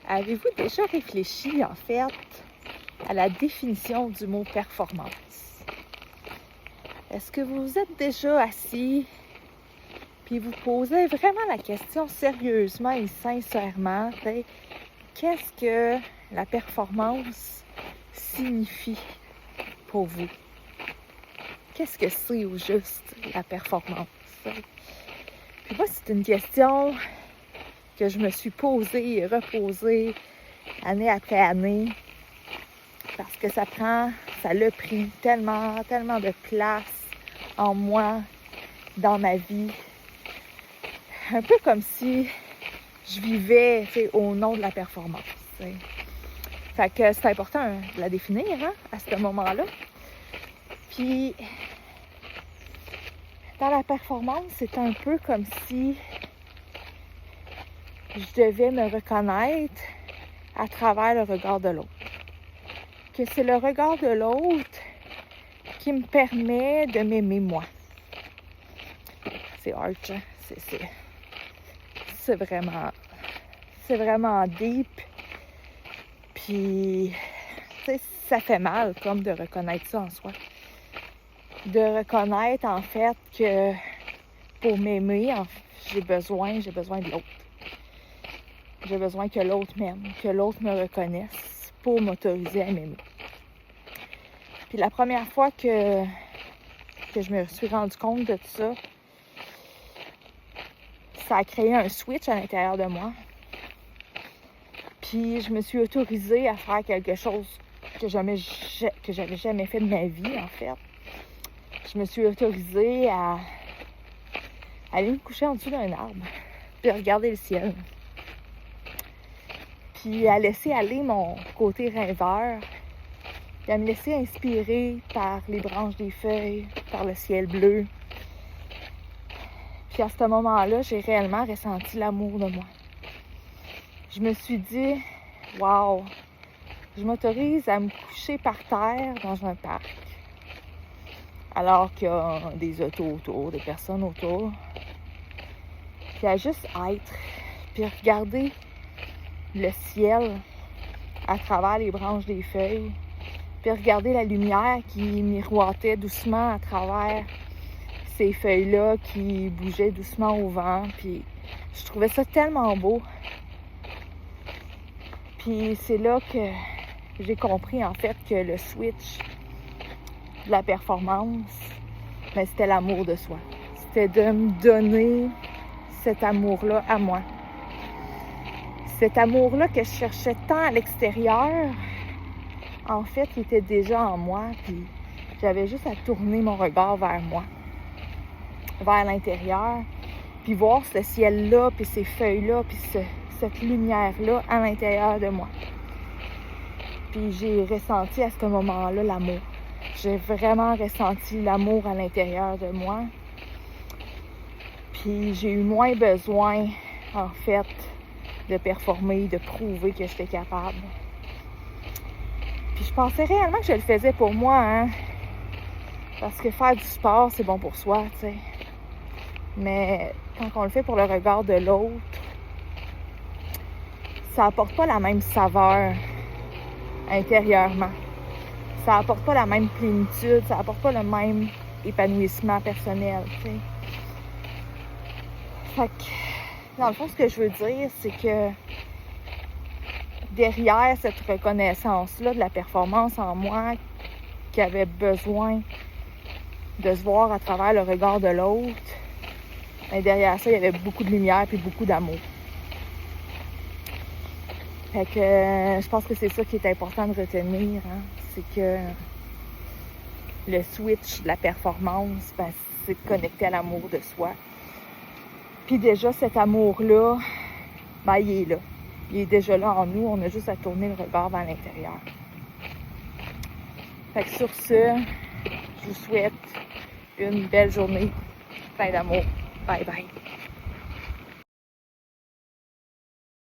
Avez-vous déjà réfléchi, en fait, à la définition du mot performance? Est-ce que vous vous êtes déjà assis puis vous posez vraiment la question sérieusement et sincèrement, qu'est-ce que la performance signifie pour vous? Qu'est-ce que c'est au juste la performance? Puis moi, c'est une question que je me suis posée et reposée année après année parce que ça l'a pris tellement de place en moi, dans ma vie. Un peu comme si je vivais au nom de la performance. T'sais. Fait que c'est important de la définir à ce moment-là. Puis, dans la performance, c'est un peu comme si je devais me reconnaître à travers le regard de l'autre. Que c'est le regard de l'autre qui me permet de m'aimer moi. C'est arch, hein? C'est vraiment deep. Puis, ça fait mal comme de reconnaître ça en soi. De reconnaître en fait que pour m'aimer, j'ai besoin de l'autre. J'ai besoin que l'autre m'aime, que l'autre me reconnaisse pour m'autoriser à m'aimer. Puis la première fois que je me suis rendu compte de tout ça, ça a créé un switch à l'intérieur de moi. Puis je me suis autorisée à faire quelque chose que j'avais jamais fait de ma vie, en fait. Je me suis autorisée à aller me coucher en dessous d'un arbre, puis regarder le ciel. Puis à laisser aller mon côté rêveur, puis à me laisser inspirer par les branches des feuilles, par le ciel bleu. Puis à ce moment-là, j'ai réellement ressenti l'amour de moi. Je me suis dit, wow, je m'autorise à me coucher par terre dans un parc, alors qu'il y a des autos autour, des personnes autour. Puis à juste être, puis regarder le ciel à travers les branches des feuilles, puis regarder la lumière qui miroitait doucement à travers ces feuilles-là qui bougeaient doucement au vent. Puis je trouvais ça tellement beau. Puis c'est là que j'ai compris en fait que le switch de la performance, c'était l'amour de soi. C'était de me donner cet amour-là à moi. Cet amour-là que je cherchais tant à l'extérieur, en fait, il était déjà en moi, puis j'avais juste à tourner mon regard vers moi, vers l'intérieur, puis voir ce ciel-là, puis ces feuilles-là, puis cette lumière-là à l'intérieur de moi. Puis j'ai ressenti à ce moment-là l'amour. J'ai vraiment ressenti l'amour à l'intérieur de moi. Puis j'ai eu moins besoin, en fait, de performer, de prouver que j'étais capable. Puis je pensais réellement que je le faisais pour moi, parce que faire du sport, c'est bon pour soi, tu sais. Mais quand on le fait pour le regard de l'autre, ça apporte pas la même saveur intérieurement. Ça apporte pas la même plénitude, ça apporte pas le même épanouissement personnel, tu sais. Fait que, dans le fond, ce que je veux dire, c'est que derrière cette reconnaissance-là de la performance en moi, qui avait besoin de se voir à travers le regard de l'autre, derrière ça, il y avait beaucoup de lumière et beaucoup d'amour. Fait que je pense que c'est ça qui est important de retenir, c'est que le switch de la performance, c'est de connecter à l'amour de soi. Puis déjà, cet amour-là, il est là. Il est déjà là en nous, on a juste à tourner le regard vers l'intérieur. Fait que sur ce, je vous souhaite une belle journée, plein d'amour. Bye bye.